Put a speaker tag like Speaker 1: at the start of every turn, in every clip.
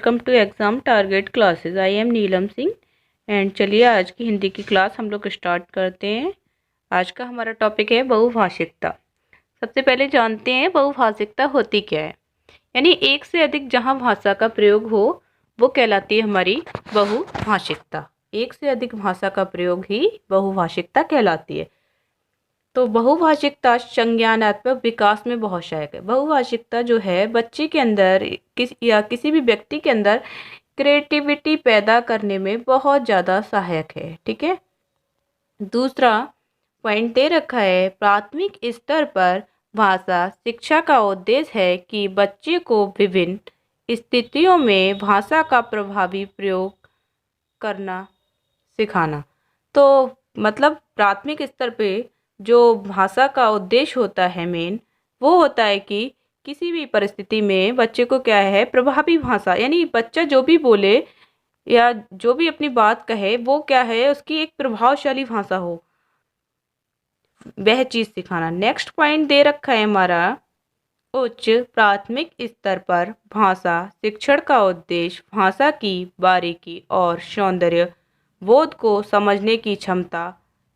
Speaker 1: Welcome to exam target classes. I am Neelam Singh and चलिए आज की हिंदी की क्लास हम लोग स्टार्ट करते हैं। आज का हमारा टॉपिक है बहुभाषिकता। सबसे पहले जानते हैं बहुभाषिकता होती क्या है। यानी एक से अधिक जहाँ भाषा का प्रयोग हो वो कहलाती है हमारी बहुभाषिकता। एक से अधिक भाषा का प्रयोग ही बहुभाषिकता कहलाती है। तो बहुभाषिकता संज्ञानात्मक विकास में बहुत सहायक है। बहुभाषिकता जो है बच्चे के अंदर किसी भी व्यक्ति के अंदर क्रिएटिविटी पैदा करने में बहुत ज़्यादा सहायक है। ठीक है। दूसरा पॉइंट दे रखा है, प्राथमिक स्तर पर भाषा शिक्षा का उद्देश्य है कि बच्चे को विभिन्न स्थितियों में भाषा का प्रभावी प्रयोग करना सिखाना। तो मतलब प्राथमिक स्तर पे जो भाषा का उद्देश्य होता है मेन, वो होता है कि किसी भी परिस्थिति में बच्चे को क्या है, प्रभावी भाषा, यानी बच्चा जो भी बोले या जो भी अपनी बात कहे वो क्या है, उसकी एक प्रभावशाली भाषा हो, वह चीज़ सिखाना। नेक्स्ट पॉइंट दे रखा है हमारा, उच्च प्राथमिक स्तर पर भाषा शिक्षण का उद्देश्य भाषा की बारीकी और सौंदर्य बोध को समझने की क्षमता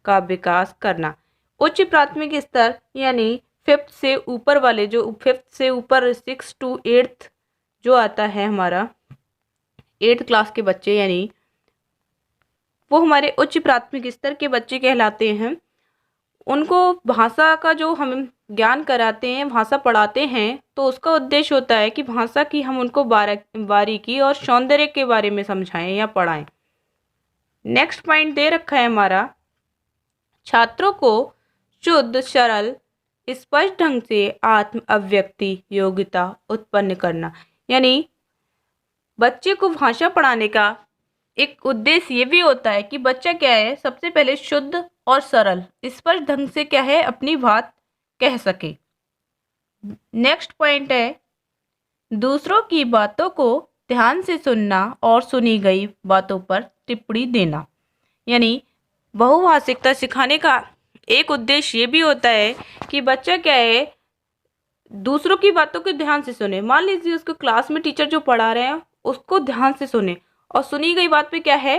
Speaker 1: का विकास करना। उच्च प्राथमिक स्तर यानी फिफ्थ से ऊपर वाले, जो फिफ्थ से ऊपर 6 to 8 जो आता है हमारा 8th क्लास के बच्चे, यानी वो हमारे उच्च प्राथमिक स्तर के बच्चे कहलाते हैं। उनको भाषा का जो हम ज्ञान कराते हैं, भाषा पढ़ाते हैं, तो उसका उद्देश्य होता है कि भाषा की हम उनको बारीकी और सौंदर्य के बारे में समझाएं या पढ़ाएं। नेक्स्ट पॉइंट दे रखा है हमारा, छात्रों को शुद्ध सरल स्पष्ट ढंग से आत्म अभिव्यक्ति योग्यता उत्पन्न करना। यानी बच्चे को भाषा पढ़ाने का एक उद्देश्य ये भी होता है कि बच्चा क्या है, सबसे पहले शुद्ध और सरल स्पष्ट ढंग से क्या है, अपनी बात कह सके। नेक्स्ट पॉइंट है, दूसरों की बातों को ध्यान से सुनना और सुनी गई बातों पर टिप्पणी देना। यानी बहुभाषिकता सिखाने का एक उद्देश्य ये भी होता है कि बच्चा क्या है, दूसरों की बातों को ध्यान से सुने। मान लीजिए उसको क्लास में टीचर जो पढ़ा रहे हैं उसको ध्यान से सुने और सुनी गई बात पे क्या है,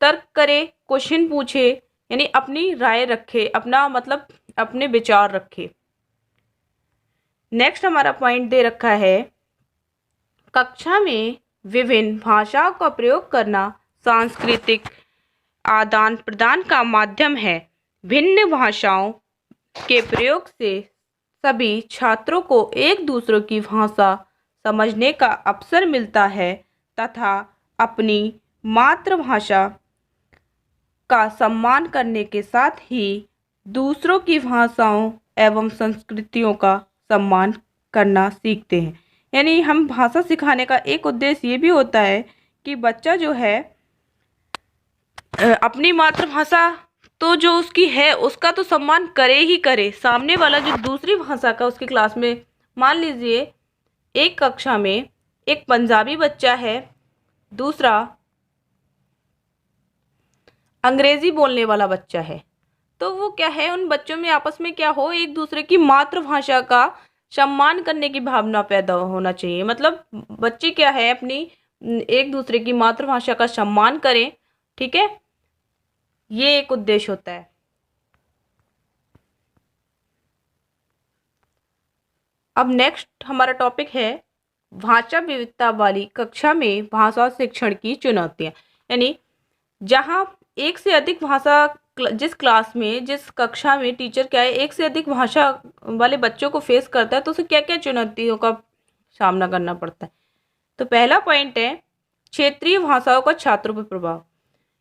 Speaker 1: तर्क करे, क्वेश्चन पूछे, यानी अपनी राय रखे, अपना मतलब अपने विचार रखे। नेक्स्ट हमारा पॉइंट दे रखा है, कक्षा में विभिन्न भाषाओं का प्रयोग करना सांस्कृतिक आदान प्रदान का माध्यम है। भिन्न भाषाओं के प्रयोग से सभी छात्रों को एक दूसरे की भाषा समझने का अवसर मिलता है तथा अपनी मातृभाषा का सम्मान करने के साथ ही दूसरों की भाषाओं एवं संस्कृतियों का सम्मान करना सीखते हैं। यानी हम भाषा सिखाने का एक उद्देश्य ये भी होता है कि बच्चा जो है अपनी मातृभाषा तो जो उसकी है उसका तो सम्मान करे ही करे, सामने वाला जो दूसरी भाषा का उसकी क्लास में, मान लीजिए एक कक्षा में एक पंजाबी बच्चा है, दूसरा अंग्रेजी बोलने वाला बच्चा है, तो वो क्या है, उन बच्चों में आपस में क्या हो, एक दूसरे की मातृभाषा का सम्मान करने की भावना पैदा होना चाहिए। मतलब बच्चे क्या है, अपनी एक दूसरे की मातृभाषा का सम्मान करें। ठीक है, ये एक उद्देश्य होता है। अब नेक्स्ट हमारा टॉपिक है, भाषा विविधता वाली कक्षा में भाषा शिक्षण की चुनौतियां। यानी जहां एक से अधिक भाषा, जिस क्लास में, जिस कक्षा में टीचर क्या है, एक से अधिक भाषा वाले बच्चों को फेस करता है, तो उसे क्या क्या चुनौतियों का सामना करना पड़ता है। तो पहला पॉइंट है, क्षेत्रीय भाषाओं का छात्रों पर प्रभाव।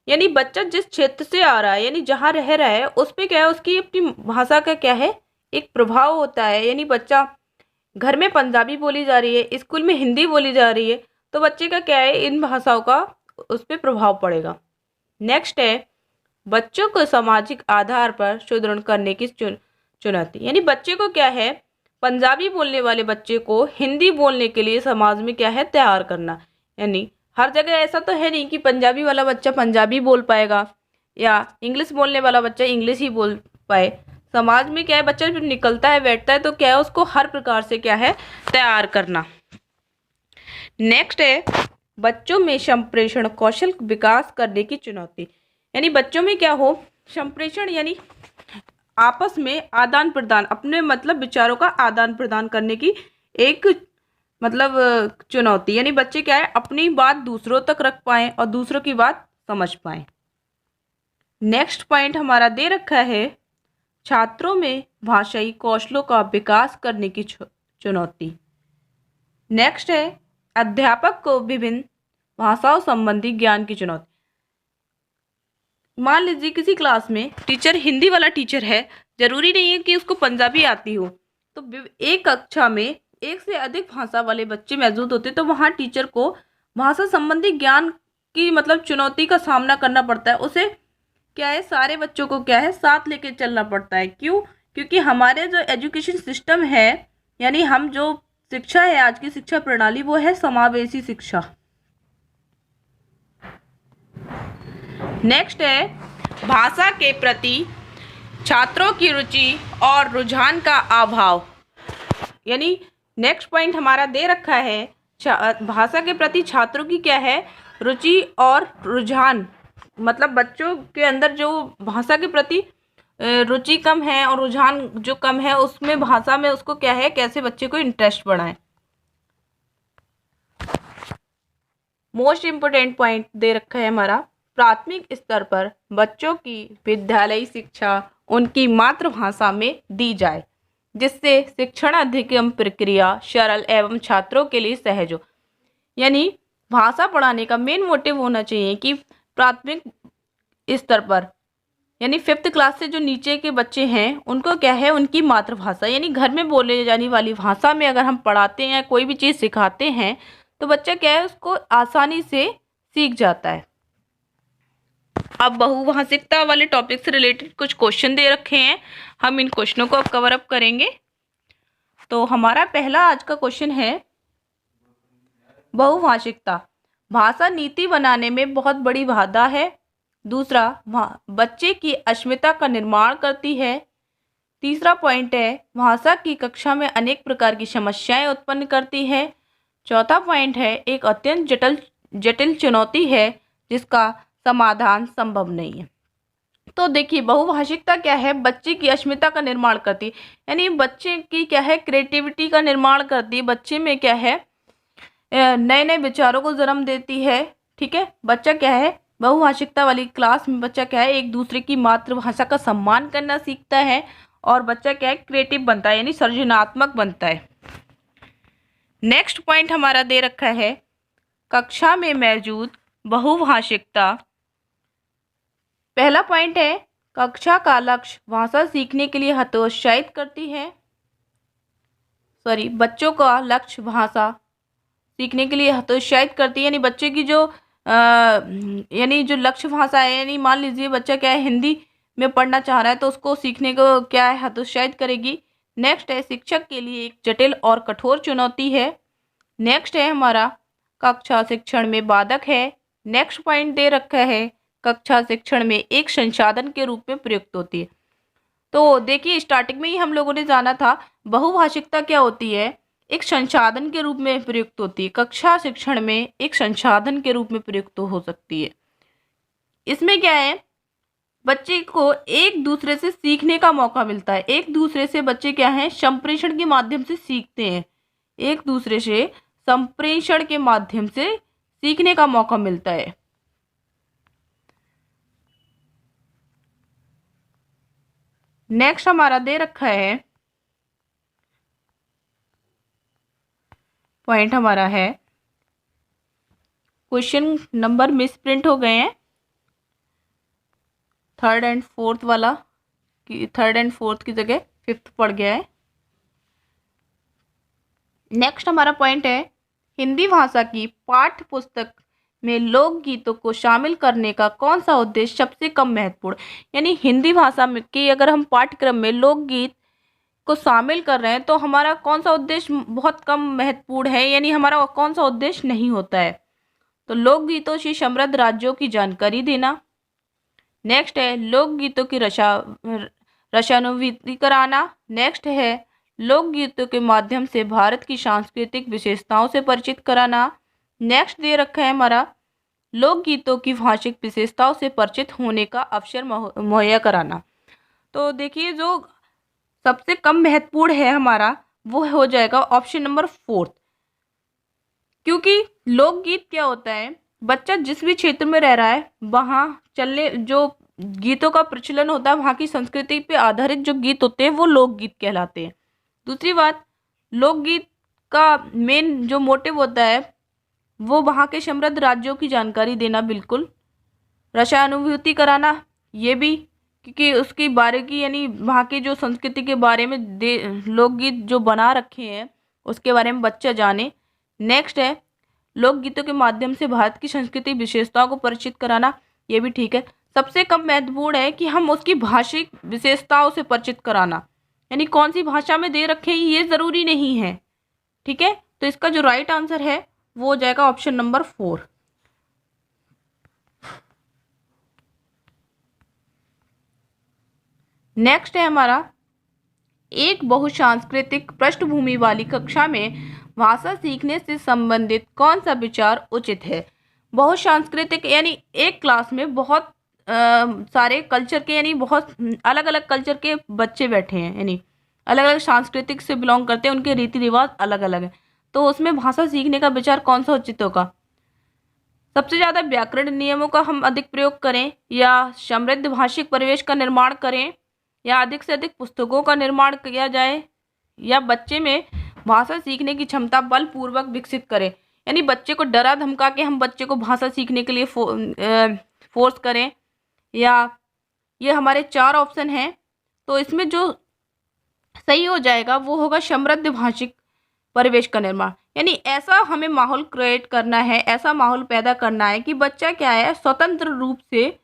Speaker 1: यानी बच्चा जिस क्षेत्र से आ रहा है, यानी जहाँ रह रहा है, उस पर क्या है, उसकी अपनी भाषा का क्या है, एक प्रभाव होता है। यानी बच्चा घर में पंजाबी बोली जा रही है, स्कूल में हिंदी बोली जा रही है, तो बच्चे का क्या है, इन भाषाओं का उस पर प्रभाव पड़ेगा। नेक्स्ट है, बच्चों को सामाजिक आधार पर सुदृढ़ करने की चुनौती। यानी बच्चे को क्या है, पंजाबी बोलने वाले बच्चे को हिंदी बोलने के लिए समाज में क्या है, तैयार करना। यानी हर जगह ऐसा तो है नहीं कि पंजाबी वाला बच्चा पंजाबी बोल पाएगा या इंग्लिश बोलने वाला बच्चा इंग्लिश ही बोल पाए। समाज में क्या है, बच्चा जब निकलता है, बैठता है, तो क्या है, उसको हर प्रकार से क्या है, तैयार करना। नेक्स्ट है, बच्चों में संप्रेषण कौशल विकास करने की चुनौती। यानी बच्चों में क्या हो, संप्रेषण यानी आपस में आदान प्रदान, अपने मतलब विचारों का आदान प्रदान करने की एक चुनौती। यानी बच्चे क्या है, अपनी बात दूसरों तक रख पाएं और दूसरों की बात समझ पाएं। नेक्स्ट पॉइंट हमारा दे रखा है, छात्रों में भाषाई कौशलों का विकास करने की चुनौती। नेक्स्ट है, अध्यापक को विभिन्न भाषाओं संबंधी ज्ञान की चुनौती। मान लीजिए किसी क्लास में टीचर हिंदी वाला टीचर है, जरूरी नहीं है कि उसको पंजाबी आती हो, तो एक कक्षा में एक से अधिक भाषा वाले बच्चे मौजूद होते, तो वहाँ टीचर को भाषा संबंधी ज्ञान की चुनौती का सामना करना पड़ता है। उसे क्या है, सारे बच्चों को क्या है, साथ लेके चलना पड़ता है। क्यों? क्योंकि हमारे जो एजुकेशन सिस्टम है, यानी हम जो शिक्षा है, आज की शिक्षा प्रणाली, वो है समावेशी शिक्षा। नेक्स्ट है, भाषा के प्रति छात्रों की रुचि और रुझान का अभाव। यानी नेक्स्ट पॉइंट हमारा दे रखा है, भाषा के प्रति छात्रों की क्या है, रुचि और रुझान। मतलब बच्चों के अंदर जो भाषा के प्रति रुचि कम है और रुझान जो कम है, उसमें भाषा में उसको क्या है, कैसे बच्चे को इंटरेस्ट बढ़ाएं। मोस्ट इम्पोर्टेंट पॉइंट दे रखा है हमारा, प्राथमिक स्तर पर बच्चों की विद्यालयी शिक्षा उनकी मातृभाषा में दी जाए, जिससे शिक्षण अधिगम प्रक्रिया सरल एवं छात्रों के लिए सहज हो। यानी भाषा पढ़ाने का मेन मोटिव होना चाहिए कि प्राथमिक स्तर पर, यानी 5th क्लास से जो नीचे के बच्चे हैं, उनको क्या है, उनकी मातृभाषा यानी घर में बोले जाने वाली भाषा में अगर हम पढ़ाते हैं, कोई भी चीज़ सिखाते हैं, तो बच्चा क्या है, उसको आसानी से सीख जाता है। अब बहुभाषिकता वाले टॉपिक से रिलेटेड कुछ क्वेश्चन दे रखे हैं, हम इन क्वेश्चनों को अब कवर अप करेंगे। तो हमारा पहला आज का क्वेश्चन है, बहुभाषिकता भाषा नीति बनाने में बहुत बड़ी बाधा है। दूसरा, बच्चे की अस्मिता का निर्माण करती है। तीसरा पॉइंट है, भाषा की कक्षा में अनेक प्रकार की समस्याएं उत्पन्न करती है। चौथा पॉइंट है, एक अत्यंत जटिल चुनौती है जिसका समाधान संभव नहीं है। तो देखिए, बहुभाषिकता क्या है, बच्चे की अस्मिता का निर्माण करती है, यानी बच्चे की क्या है, क्रिएटिविटी का निर्माण करती है। बच्चे में क्या है, नए नए विचारों को जन्म देती है। ठीक है, बच्चा क्या है, बहुभाषिकता वाली क्लास में बच्चा क्या है, एक दूसरे की मातृभाषा का सम्मान करना सीखता है, और बच्चा क्या है, क्रिएटिव बनता है, यानी सृजनात्मक बनता है। नेक्स्ट पॉइंट हमारा दे रखा है, कक्षा में मौजूद बहुभाषिकता। पहला पॉइंट है, कक्षा का लक्ष्य भाषा सीखने के लिए हतोत्साहित करती है। बच्चों का लक्ष्य भाषा सीखने के लिए हतोत्साहित करती है, यानी बच्चे की जो यानी जो लक्ष्य भाषा है, यानी मान लीजिए बच्चा क्या है, हिंदी में पढ़ना चाह रहा है, तो उसको सीखने को क्या है, हतोत्साहित करेगी। नेक्स्ट है, शिक्षक के लिए एक जटिल और कठोर चुनौती है। नेक्स्ट है हमारा, कक्षा शिक्षण में बाधक है। नेक्स्ट पॉइंट दे रखा है, कक्षा शिक्षण में एक संसाधन के रूप में प्रयुक्त होती है। तो देखिए, स्टार्टिंग में ही हम लोगों ने जाना था, बहुभाषिकता क्या होती है, एक संसाधन के रूप में प्रयुक्त होती है। कक्षा शिक्षण में एक संसाधन के रूप में प्रयुक्त हो सकती है। इसमें क्या है, बच्चे को एक दूसरे से सीखने का मौका मिलता है। एक दूसरे से बच्चे क्या है, संप्रेषण के माध्यम से सीखते हैं। एक दूसरे से संप्रेषण के माध्यम से सीखने का मौका मिलता है। नेक्स्ट हमारा दे रखा है, पॉइंट हमारा है, क्वेश्चन नंबर मिस प्रिंट हो गए हैं, 3rd and 4th वाला, 3rd and 4th की जगह 5th पड़ गया है। नेक्स्ट हमारा पॉइंट है, हिंदी भाषा की पाठ्य पुस्तक में लोकगीतों को शामिल करने का कौन सा उद्देश्य सबसे कम महत्वपूर्ण। यानी हिंदी भाषा में की अगर हम पाठ्यक्रम में लोकगीत को शामिल कर रहे हैं, तो हमारा कौन सा उद्देश्य बहुत कम महत्वपूर्ण है, यानी हमारा कौन सा उद्देश्य नहीं होता है। तो लोकगीतों से समृद्ध राज्यों की जानकारी देना। नेक्स्ट है, लोकगीतों की रसानुभूति कराना। नेक्स्ट है, लोकगीतों के माध्यम से भारत की सांस्कृतिक विशेषताओं से परिचित कराना। नेक्स्ट दे रखा है हमारा लोकगीतों की भाषिक विशेषताओं से परिचित होने का अवसर मुहैया कराना। तो देखिए जो सबसे कम महत्वपूर्ण है हमारा वो हो जाएगा ऑप्शन नंबर 4। क्योंकि लोकगीत क्या होता है, बच्चा जिस भी क्षेत्र में रह रहा है वहाँ चलने जो गीतों का प्रचलन होता है, वहाँ की संस्कृति पे आधारित जो गीत होते हैं वो लोकगीत कहलाते हैं। दूसरी बात, लोकगीत का मेन जो मोटिव होता है वो वहाँ के समृद्ध राज्यों की जानकारी देना, बिल्कुल रसानुभूति कराना, ये भी क्योंकि उसकी बारीकी यानी वहाँ की जो संस्कृति के बारे में लोकगीत जो बना रखे हैं उसके बारे में बच्चा जाने। नेक्स्ट है लोकगीतों के माध्यम से भारत की संस्कृति विशेषताओं को परिचित कराना, ये भी ठीक है। सबसे कम महत्वपूर्ण है कि हम उसकी भाषिक विशेषताओं से परिचित कराना, यानी कौन सी भाषा में दे रखे हैं ये ज़रूरी नहीं है, ठीक है। तो इसका जो राइट आंसर है वो हो जाएगा ऑप्शन नंबर 4। नेक्स्ट है हमारा एक बहुसांस्कृतिक पृष्ठभूमि वाली कक्षा में भाषा सीखने से संबंधित कौन सा विचार उचित है। बहुसांस्कृतिक यानी एक क्लास में बहुत सारे कल्चर के यानी बहुत अलग अलग कल्चर के बच्चे बैठे हैं, यानी अलग अलग सांस्कृतिक से बिलोंग करते हैं, उनके रीति रिवाज अलग अलग हैं। तो उसमें भाषा सीखने का विचार कौन सा उचित होगा। सबसे ज़्यादा व्याकरण नियमों का हम अधिक प्रयोग करें, या समृद्ध भाषिक परिवेश का निर्माण करें, या अधिक से अधिक पुस्तकों का निर्माण किया जाए, या बच्चे में भाषा सीखने की क्षमता बलपूर्वक विकसित करें, यानी बच्चे को डरा धमका के हम बच्चे को भाषा सीखने के लिए फोर्स करें, या ये हमारे 4 ऑप्शन हैं। तो इसमें जो सही हो जाएगा वो होगा समृद्ध भाषिक परिवेश का निर्माण, यानी ऐसा हमें माहौल क्रिएट करना है, ऐसा माहौल पैदा करना है कि बच्चा क्या है स्वतंत्र रूप से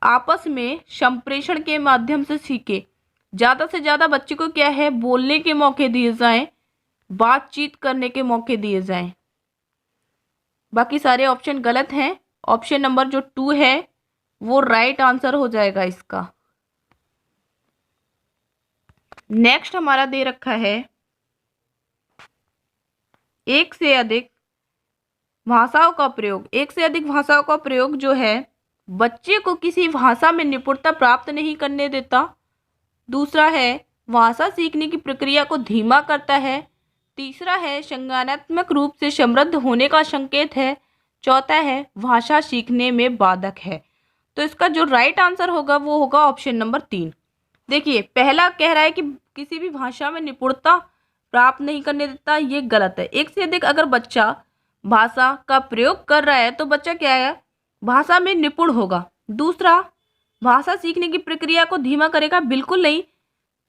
Speaker 1: आपस में संप्रेषण के माध्यम से सीखे। ज़्यादा से ज़्यादा बच्चे को क्या है बोलने के मौके दिए जाएं, बातचीत करने के मौके दिए जाएं। बाकी सारे ऑप्शन गलत हैं। ऑप्शन नंबर जो 2 है वो राइट आंसर हो जाएगा इसका। नेक्स्ट हमारा दे रखा है एक से अधिक भाषाओं का प्रयोग। एक से अधिक भाषाओं का प्रयोग जो है बच्चे को किसी भाषा में निपुणता प्राप्त नहीं करने देता। दूसरा है भाषा सीखने की प्रक्रिया को धीमा करता है। तीसरा है संज्ञानात्मक रूप से समृद्ध होने का संकेत है। चौथा है भाषा सीखने में बाधक है। तो इसका जो राइट आंसर होगा वो होगा ऑप्शन नंबर 3। देखिए पहला कह रहा है कि किसी भी भाषा में निपुणता प्राप्त नहीं करने देता, ये गलत है। एक से अधिक अगर बच्चा भाषा का प्रयोग कर रहा है तो बच्चा क्या है भाषा में निपुण होगा। दूसरा भाषा सीखने की प्रक्रिया को धीमा करेगा, बिल्कुल नहीं।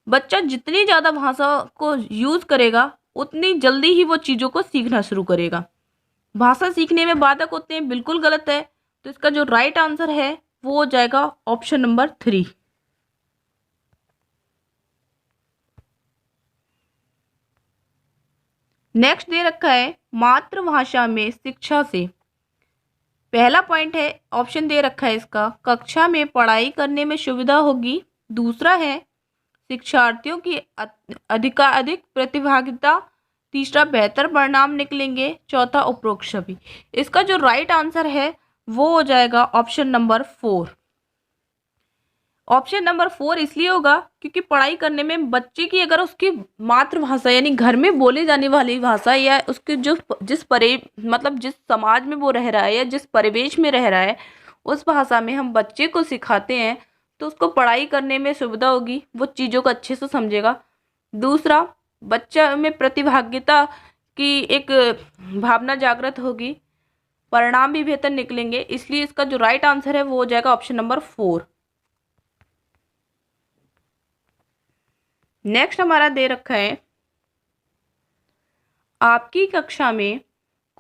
Speaker 1: बच्चा जितनी ज़्यादा भाषा को यूज़ करेगा उतनी जल्दी ही वो चीज़ों को सीखना शुरू करेगा। भाषा सीखने में बाधक होते हैं, बिल्कुल गलत है। तो इसका जो राइट आंसर है वो हो जाएगा ऑप्शन नंबर 3। नेक्स्ट दे रखा है मातृभाषा में शिक्षा से। पहला पॉइंट है ऑप्शन दे रखा है इसका कक्षा में पढ़ाई करने में सुविधा होगी। दूसरा है शिक्षार्थियों की अधिक प्रतिभागिता। तीसरा बेहतर परिणाम निकलेंगे। चौथा उपरोक्त सभी। इसका जो राइट आंसर है वो हो जाएगा ऑप्शन नंबर 4। ऑप्शन नंबर 4 इसलिए होगा क्योंकि पढ़ाई करने में बच्चे की अगर उसकी मातृभाषा यानी घर में बोली जाने वाली भाषा या उसके जो जिस समाज में वो रह रहा है या जिस परिवेश में रह रहा है उस भाषा में हम बच्चे को सिखाते हैं तो उसको पढ़ाई करने में सुविधा होगी, वो चीज़ों को अच्छे से समझेगा। दूसरा बच्चा में प्रतिभागिता की एक भावना जागृत होगी, परिणाम भी बेहतर निकलेंगे। इसलिए इसका जो राइट आंसर है वो हो जाएगा ऑप्शन नंबर 4। नेक्स्ट हमारा दे रखा है आपकी कक्षा में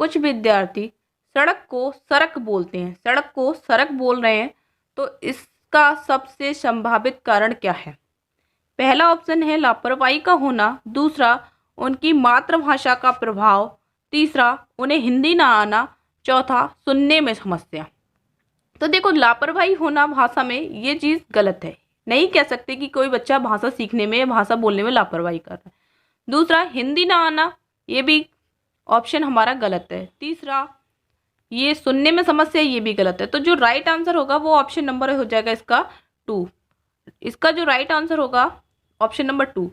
Speaker 1: कुछ विद्यार्थी सड़क को सरक बोलते हैं। सड़क को सरक बोल रहे हैं तो इसका सबसे संभावित कारण क्या है। पहला ऑप्शन है लापरवाही का होना। दूसरा उनकी मातृभाषा का प्रभाव। तीसरा उन्हें हिंदी ना आना। चौथा सुनने में समस्या। तो देखो लापरवाही होना भाषा में ये चीज़ गलत है, नहीं कह सकते कि कोई बच्चा भाषा सीखने में भाषा बोलने में लापरवाही कर रहा है। दूसरा हिंदी ना आना, ये भी ऑप्शन हमारा गलत है। तीसरा ये सुनने में समस्या, ये भी गलत है। तो जो राइट आंसर होगा वो ऑप्शन नंबर हो जाएगा इसका 2। इसका जो राइट आंसर होगा ऑप्शन नंबर 2,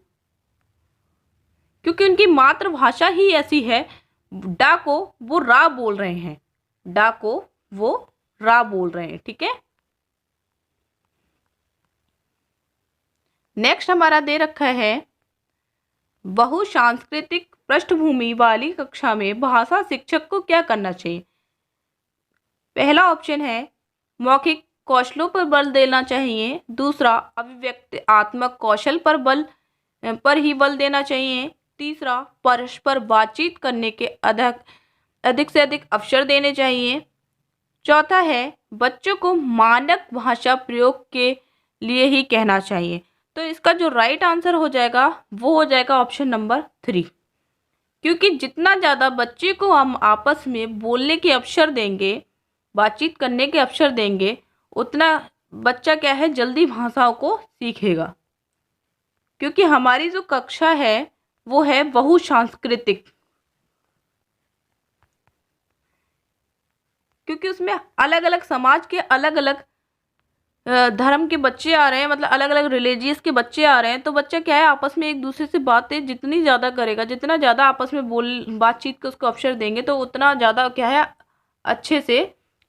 Speaker 1: क्योंकि उनकी मातृभाषा ही ऐसी है। डा को वो रा बोल रहे हैं, डा को वो रा बोल रहे हैं। ठीक है, नेक्स्ट हमारा दे रखा है बहुसांस्कृतिक पृष्ठभूमि वाली कक्षा में भाषा शिक्षक को क्या करना चाहिए। पहला ऑप्शन है मौखिक कौशलों पर बल देना चाहिए, दूसरा अभिव्यक्तित्मक कौशल पर ही बल देना चाहिए, तीसरा परस्पर बातचीत करने के अधिक से अधिक अवसर देने चाहिए, चौथा है बच्चों को मानक भाषा प्रयोग के लिए ही कहना चाहिए। तो इसका जो राइट आंसर हो जाएगा वो हो जाएगा ऑप्शन नंबर 3, क्योंकि जितना ज़्यादा बच्चे को हम आपस में बोलने के अवसर देंगे, बातचीत करने के अवसर देंगे, उतना बच्चा क्या है जल्दी भाषाओं को सीखेगा। क्योंकि हमारी जो कक्षा है वो है बहुसांस्कृतिक, क्योंकि उसमें अलग अलग समाज के अलग अलग धर्म के बच्चे आ रहे हैं, मतलब अलग अलग रिलीजियस के बच्चे आ रहे हैं। तो बच्चा क्या है आपस में एक दूसरे से बातें जितनी ज़्यादा करेगा, जितना ज़्यादा आपस में बातचीत के उसको अवसर देंगे, तो उतना ज़्यादा क्या है अच्छे से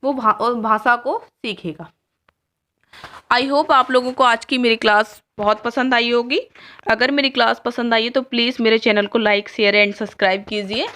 Speaker 1: वो भाषा को सीखेगा। आई होप आप लोगों को आज की मेरी क्लास बहुत पसंद आई होगी। अगर मेरी क्लास पसंद आई है तो प्लीज़ मेरे चैनल को लाइक, शेयर एंड सब्सक्राइब कीजिए।